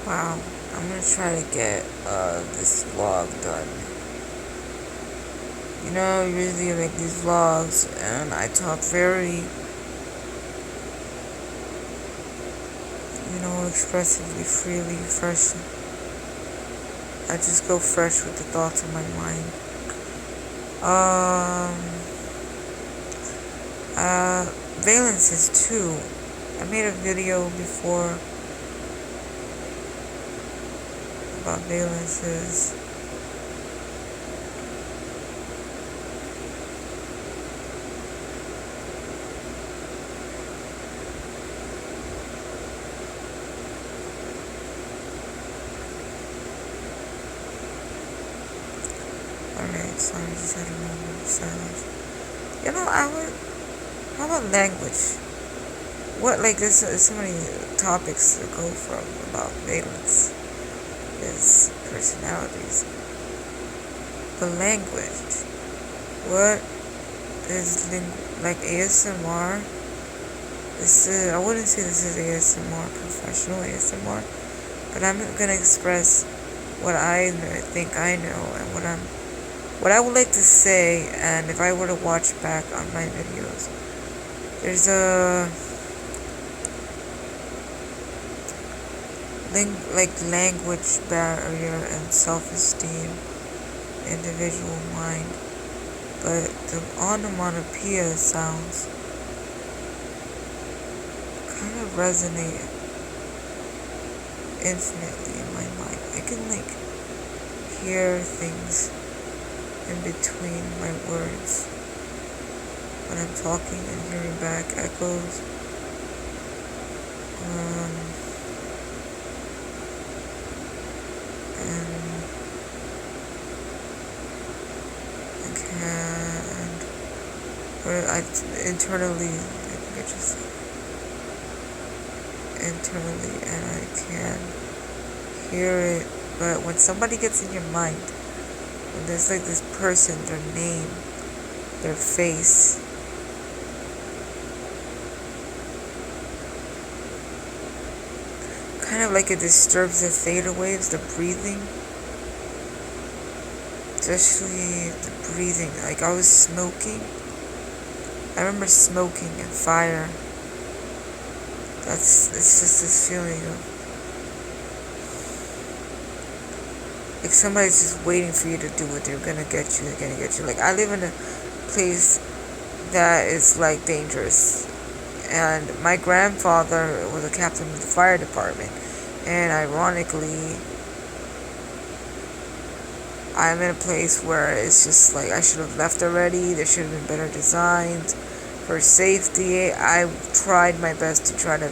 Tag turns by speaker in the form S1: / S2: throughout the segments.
S1: Wow, I'm gonna try to get this vlog done. You know, usually I make these vlogs and I talk very, expressively, freely, fresh. I just go fresh with the thoughts in my mind. Valences 2. I made a video before about valences. Alright, sorry, just had a moment of silence. How about language? There's so many topics to go from about valence. There's personalities. But language. What is like ASMR? I wouldn't say this is ASMR, professional ASMR, but I'm gonna express what I think I know and what I would like to say. And if I were to watch back on my videos, there's a language barrier and self-esteem, individual mind, but the onomatopoeia sounds kind of resonate infinitely in my mind. I can hear things in between my words when I'm talking and hearing back echoes. Internally, and I can hear it. But when somebody gets in your mind, when there's this person, their name, their face, kind of like it disturbs the theta waves, the breathing. Especially the breathing. Like I was smoking. I remember smoking and fire. It's just this feeling of somebody's just waiting for you to do what they're gonna get you. They're gonna get you. Like I live in a place that is dangerous, and my grandfather was a captain of the fire department, and ironically, I'm in a place where it's just I should have left already. There should have been better designs for safety. I tried my best to try to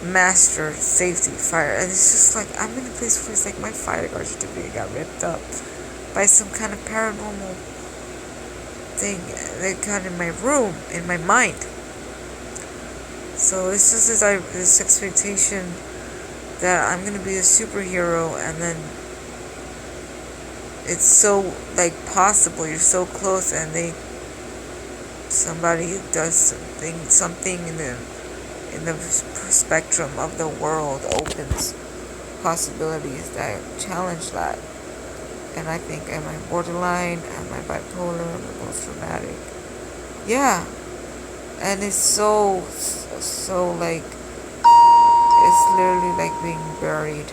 S1: master safety fire, and it's just I'm in a place where it's my fire guard certificate got ripped up by some kind of paranormal thing that got in my room, in my mind. So it's just this expectation that I'm gonna be a superhero, and then it's so possible, you're so close, and somebody does something in the spectrum of the world opens possibilities that challenge that. And I think, am I borderline? Am I bipolar? Am I post-traumatic? Yeah. And it's so it's literally being buried.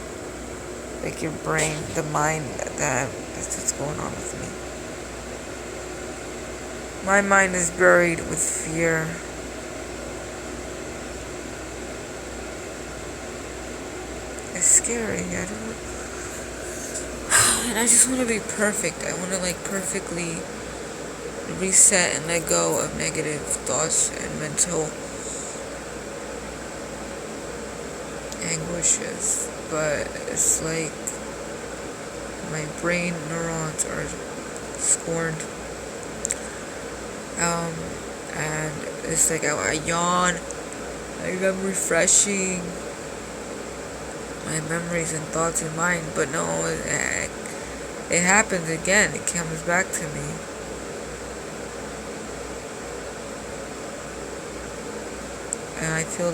S1: Your brain, the mind, that's what's going on with me. My mind is buried with fear. It's scary. And I just want to be perfect. I want to perfectly reset and let go of negative thoughts and mental anguishes. But it's my brain neurons are scorned. And it's I yawn. I'm refreshing my memories and thoughts in mind, but no, it happens again. It comes back to me. And I feel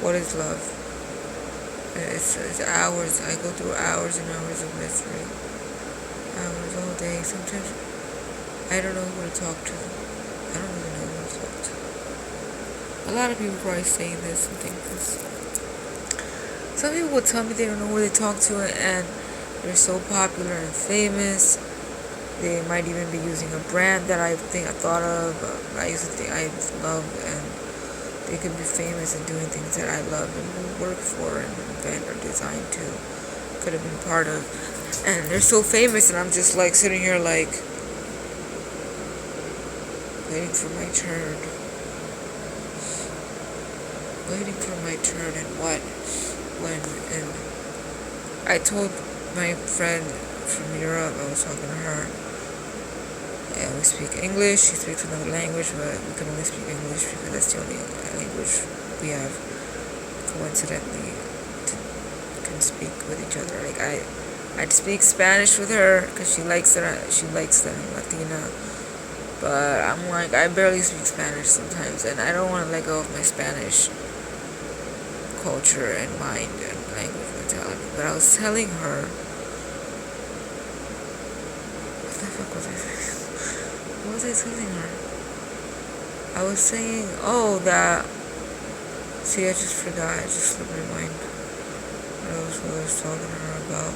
S1: what is love? It's hours. I go through hours and hours of misery. Hours all day. Sometimes I don't know who to talk to. I don't really know who to talk to. A lot of people probably say this and think this. Some people will tell me they don't know who they talk to, and they're so popular and famous. They might even be using a brand that I thought of. I used to think I love, and they could be famous and doing things that I love and work for and invent or design to. Could have been part of. And they're so famous, and I'm just like sitting here like waiting for my turn. Waiting for my turn, and what? And I told my friend from Europe, I was talking to her. Yeah, we speak English. She speaks another language, but we can only speak English because that's the only language we have coincidentally can speak with each other. Like I'd speak Spanish with her because she likes it. She likes them Latina, but I'm like I barely speak Spanish sometimes, and I don't want to let go of my Spanish culture and mind and language mentality. But I was telling her, what the fuck was I saying? What was I telling her? I was saying, see, I just forgot. I just slipped my mind. What I was talking to her about.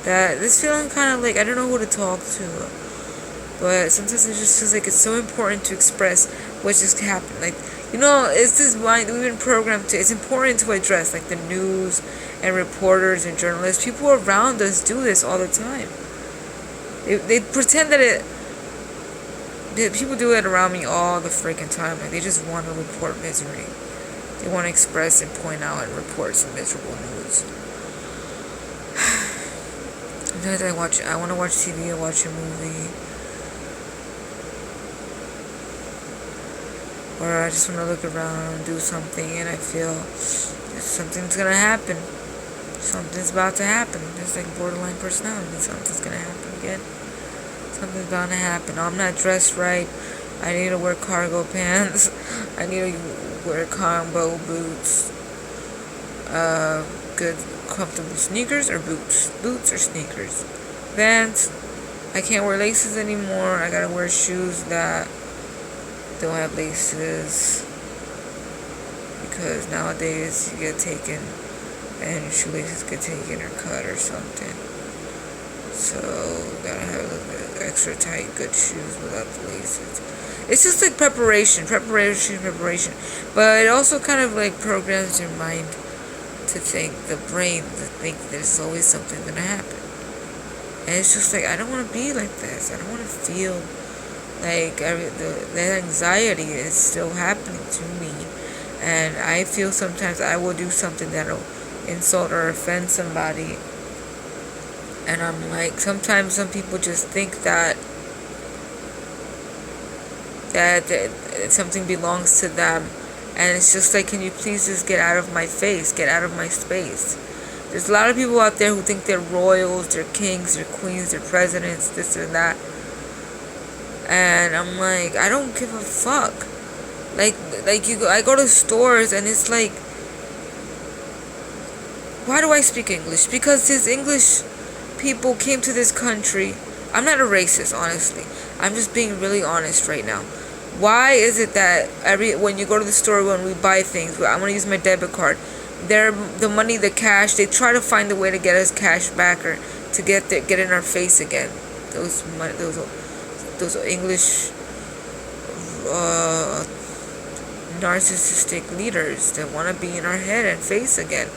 S1: That, this feeling kind of like, I don't know who to talk to. But sometimes it just feels like it's so important to express what just happened. Like, it's this mind, we've been programmed to, it's important to address, like the news and reporters and journalists. People around us do this all the time. They pretend that people do it around me all the freaking time. Like, they just want to report misery. They want to express and point out and report some miserable news. Sometimes I want to watch TV or watch a movie. Or I just want to look around and do something, and I feel something's going to happen. Something's about to happen. It's like borderline personality. Something's going to happen again. Something's bound to happen. Oh, I'm not dressed right. I need to wear cargo pants. I need to wear combo boots. Good comfortable sneakers or boots. Boots or sneakers. Vans. I can't wear laces anymore. I gotta wear shoes that don't have laces. Because nowadays you get taken and your shoelaces get taken or cut or something. So, gotta have a little bit extra tight, good shoes without the laces. It's just like preparation. But it also kind of like programs your mind to think, the brain to think there's always something gonna happen. And it's just like, I don't want to be like this. I don't want to feel like the anxiety is still happening to me. And I feel sometimes I will do something that'll insult or offend somebody. And I'm like, sometimes some people just think that something belongs to them. And it's just like, can you please just get out of my face? Get out of my space. There's a lot of people out there who think they're royals, they're kings, they're queens, they're presidents, this or that. And I'm like, I don't give a fuck. I go to stores and it's like, why do I speak English? Because these English people came to this country. I'm not a racist, honestly. I'm just being really honest right now. Why is it that when you go to the store, when we buy things, I'm going to use my debit card, the money, the cash, they try to find a way to get us cash back or to get in our face again. Those English narcissistic leaders that want to be in our head and face again.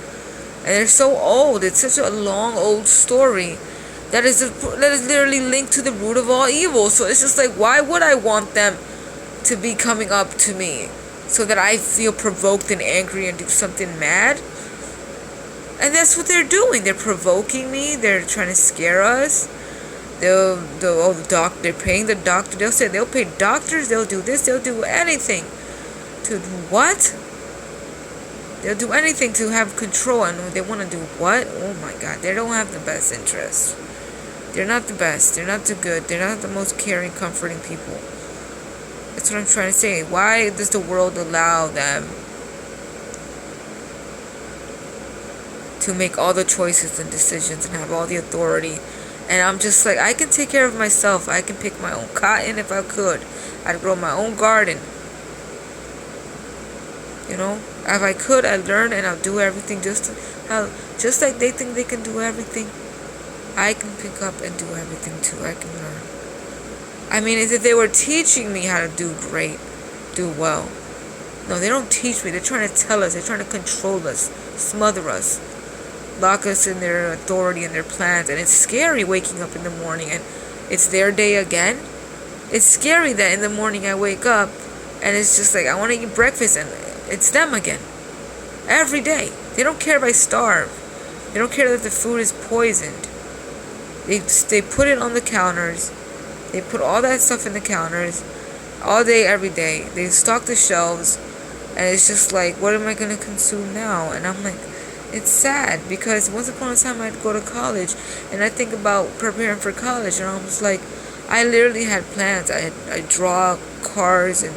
S1: And they're so old. It's such a long, old story that is literally linked to the root of all evil. So it's just like, why would I want them to be coming up to me so that I feel provoked and angry and do something mad? And that's what they're doing. They're provoking me. They're trying to scare us. They're paying the doctor. They'll say they'll pay doctors. They'll do this. They'll do anything. To do what? They'll do anything to have control. And they want to do what? Oh my God. They don't have the best interests. They're not the best. They're not the good. They're not the most caring, comforting people. That's what I'm trying to say. Why does the world allow them to make all the choices and decisions and have all the authority. And I'm just like, I can take care of myself. I can pick my own cotton if I could. I'd grow my own garden. You know, if I could, I'd learn and I'll do everything just like they think they can do everything. I can pick up and do everything too. I can learn. I mean, as if they were teaching me how to do great, do well. No, they don't teach me. They're trying to tell us. They're trying to control us, smother us, lock us in their authority and their plans. And it's scary waking up in the morning and it's their day again. It's scary that in the morning I wake up and it's just like I want to eat breakfast and it's them again. Every day. They don't care if I starve. They don't care that the food is poisoned. They put it on the counters. They put all that stuff in the counters all day, every day. They stock the shelves. And it's just like, what am I going to consume now? And I'm like, it's sad because once upon a time I'd go to college and I think about preparing for college and I was like, I literally had plans. I draw cars and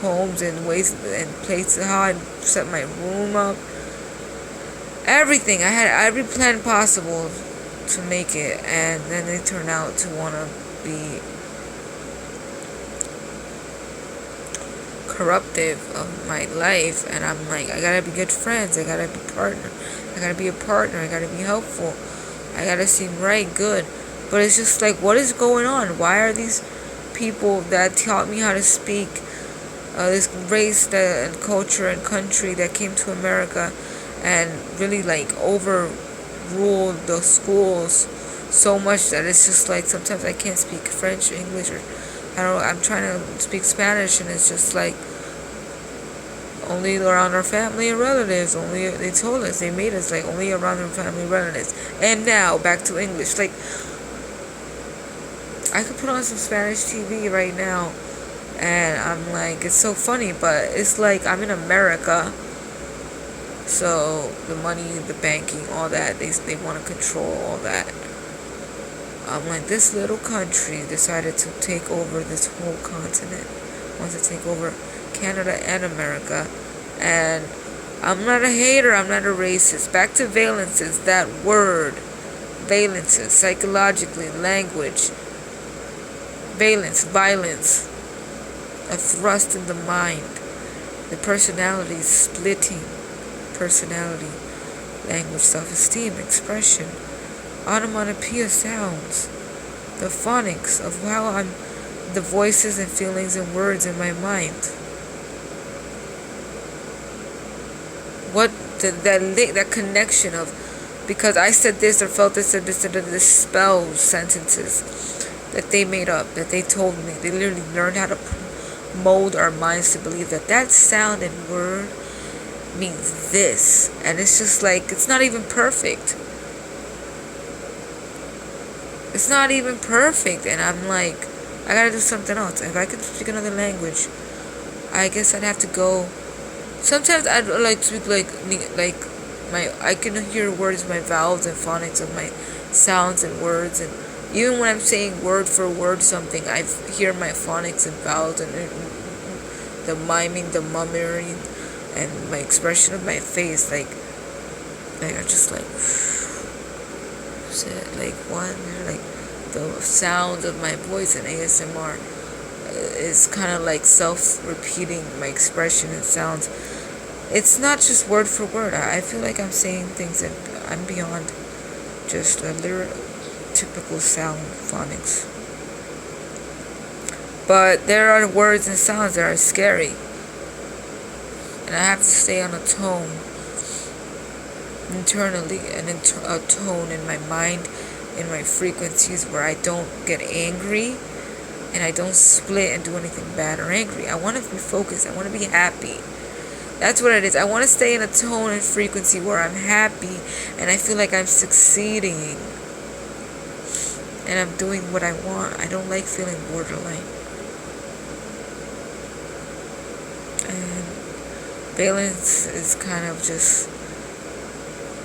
S1: homes and ways and places, how I'd set my room up. Everything. I had every plan possible to make it, and then they turn out to want to be corruptive of my life. And I'm like, I gotta be good friends. I gotta be partner. I gotta be a partner. I gotta be helpful. I gotta seem right, good. But it's just like, what is going on? Why are these people that taught me how to speak, this race and culture and country that came to America and really like overruled the schools so much that it's just like sometimes I can't speak French, English, or I'm trying to speak Spanish and it's just like only around our family and relatives. Only they told us, they made us like only around our family and relatives. And now back to English. Like I could put on some Spanish TV right now and I'm like, it's so funny, but it's like I'm in America. So the money, the banking, all that, they want to control all that. I'm like, this little country decided to take over this whole continent. Wants to take over Canada and America. And I'm not a hater, I'm not a racist. Back to valences, that word. Valences, psychologically, language. Valence, violence. A thrust in the mind. The personality splitting. Personality, language, self-esteem, expression, onomatopoeia sounds, the phonics of how I'm, the voices and feelings and words in my mind. What that connection of, because I said this or felt this or this or this spells, sentences that they made up, that they told me. They literally learned how to mold our minds to believe that sound and word means this, and it's just like, it's not even perfect. It's not even perfect, and I'm like, I gotta do something else. If I could speak another language, I guess I'd have to go. Sometimes I'd like to speak like my, I can hear words, my vowels and phonics of my sounds and words, and even when I'm saying word for word something, I hear my phonics and vowels and the miming, the murmuring, and my expression of my face, like I'm just like like the sound of my voice in ASMR is kind of like self-repeating my expression and sounds. It's not just word for word. I feel like I'm saying things that I'm beyond just a typical sound phonics. But there are words and sounds that are scary. And I have to stay on a tone internally and a tone in my mind, in my frequencies, where I don't get angry and I don't split and do anything bad or angry. I want to be focused. I want to be happy. That's what it is. I want to stay in a tone and frequency where I'm happy and I feel like I'm succeeding and I'm doing what I want. I don't like feeling borderline. Valence is kind of just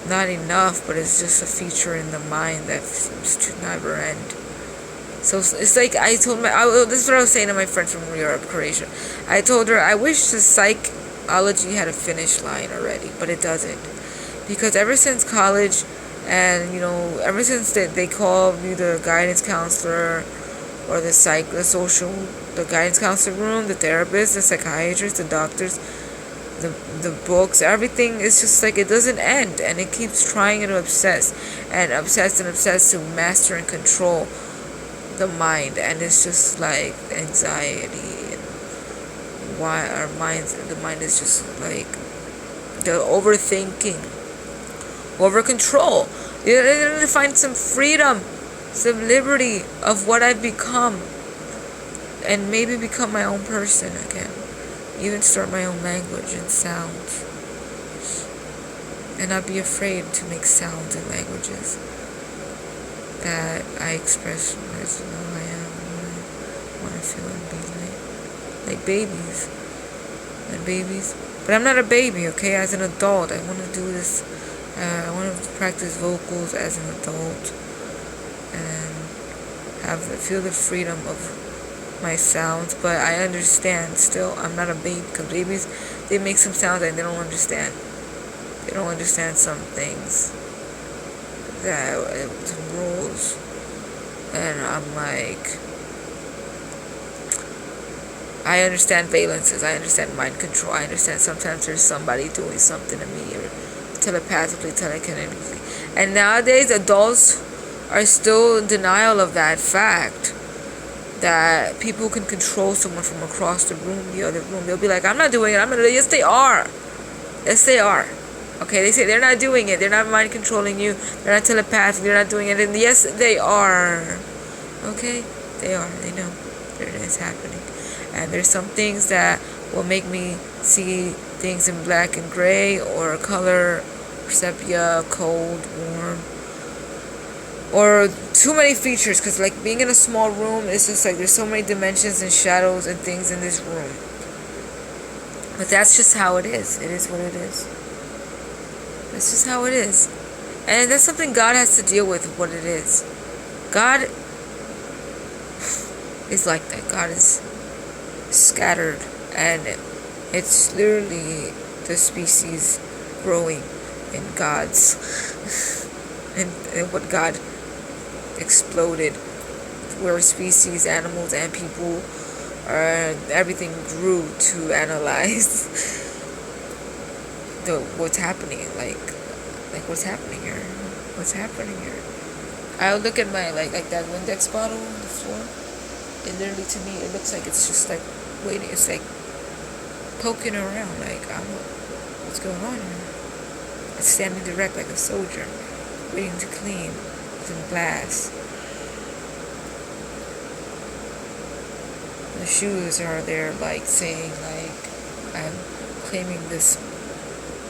S1: not enough, but it's just a feature in the mind that seems to never end. So it's like I told this is what I was saying to my friend from Europe, Croatia. I told her I wish the psychology had a finish line already, but it doesn't. Because ever since college, and ever since they call you the guidance counselor, or the guidance counselor room, the therapist, the psychiatrist, the doctors, the books, everything is just like, it doesn't end, and it keeps trying to obsess to master and control the mind. And it's just like anxiety, and why the mind is just like the overthinking, over control. You need to find some freedom, some liberty of what I've become, and maybe become my own person again. Even start my own language and sounds, and not be afraid to make sounds and languages that I express as who I am, what I feel, and be like babies. And babies. But I'm not a baby, okay? As an adult, I want to do this. I want to practice vocals as an adult, and feel the freedom of my sounds. But I understand still, I'm not a baby, because babies, they make some sounds and they don't understand. They don't understand some things, some rules. And I'm like, I understand valences, I understand mind control, I understand sometimes there's somebody doing something to me, or telepathically, telekinetically. And nowadays, adults are still in denial of that fact, that people can control someone from across the room, the other room. They'll be like, I'm not doing it, yes they are. Yes they are. Okay, they say they're not doing it, they're not mind controlling you, they're not telepathic, they're not doing it, and yes they are. Okay, they are, they know. It is happening. And there's some things that will make me see things in black and gray, or color, sepia, cold, warm, or too many features, because like being in a small room, it's just like there's so many dimensions and shadows and things in this room. But that's just how it is. It is what it is. That's just how it is. And that's something God has to deal with, what it is. God is like that. God is scattered, and it's literally the species growing in God's and what God exploded, where species, animals, and people, everything grew to analyze what's happening, like what's happening here, I'll look at my like that Windex bottle on the floor. It literally, to me, it looks like it's just like waiting. It's like poking around, like, what's going on here? It's standing direct like a soldier, waiting to clean some glass. The shoes are there, like saying, like, I'm claiming this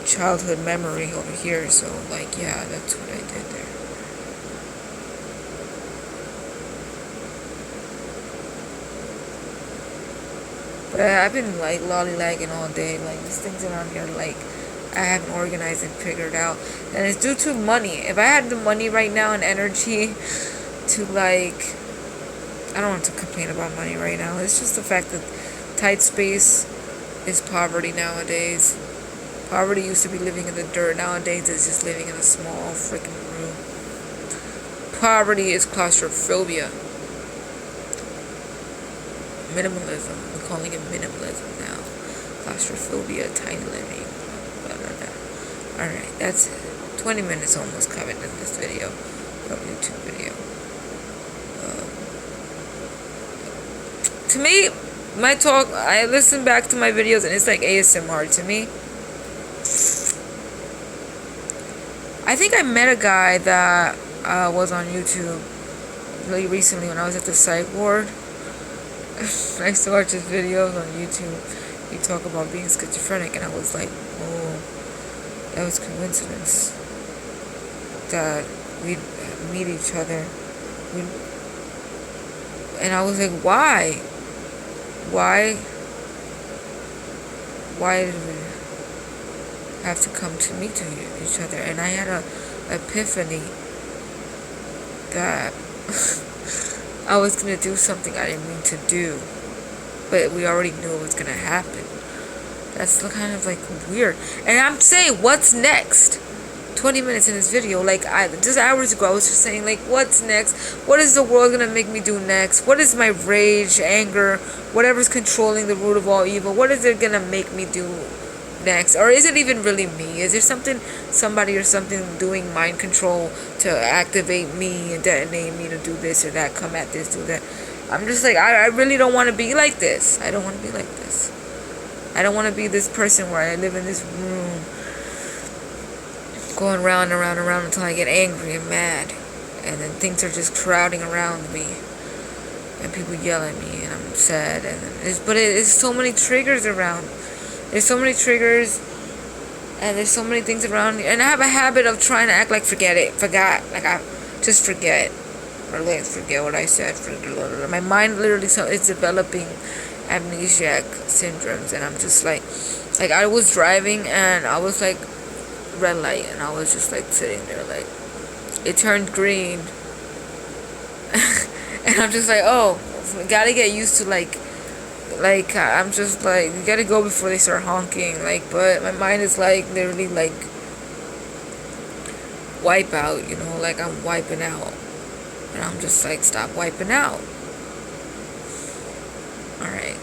S1: childhood memory over here. So, like, yeah, that's what I did there. But I've been like lollygagging all day. Like, these things around here, like, I haven't organized and figured out. And it's due to money. If I had the money right now and energy to, like, I don't want to complain about money right now. It's just the fact that tight space is poverty nowadays. Poverty used to be living in the dirt. Nowadays it's just living in a small freaking room. Poverty is claustrophobia. Minimalism. We're calling it minimalism now. Claustrophobia, tiny living, blah, blah, blah. Alright, that's it. 20 minutes almost covered in this video. YouTube video. To me, my talk, I listen back to my videos and it's like ASMR to me. I think I met a guy that was on YouTube really recently when I was at the psych ward. I used to watch his videos on YouTube. He talk about being schizophrenic, and I was like, oh, that was coincidence that we'd meet each other. And I was like, why? Why did we have to come to meet each other? And I had a epiphany that I was going to do something I didn't mean to do, but we already knew it was going to happen. That's kind of like weird. And I'm saying, what's next? 20 minutes in this video. Like, just hours ago, I was just saying, like, what's next? What is the world gonna make me do next? What is my rage, anger, whatever's controlling the root of all evil? What is it gonna make me do next? Or is it even really me? Is there somebody or something doing mind control to activate me and detonate me to do this or that, come at this, do that? I'm just like, I really don't want to be like this. I don't want to be like this. I don't want to be this person where I live in this room going round and round and round until I get angry and mad, and then things are just crowding around me and people yell at me and I'm sad, and it's so many triggers around. There's so many triggers and there's so many things around me, and I have a habit of trying to act like like I just forget, or like forget what I said. My mind literally is developing amnesiac syndromes, and I'm just like I was driving and I was like red light, and I was just like sitting there, like it turned green and I'm just like, oh, gotta get used to like I'm just like, you gotta go before they start honking, like, but my mind is like literally like wipe out, you know, like I'm wiping out, and I'm just like, stop wiping out. Alright.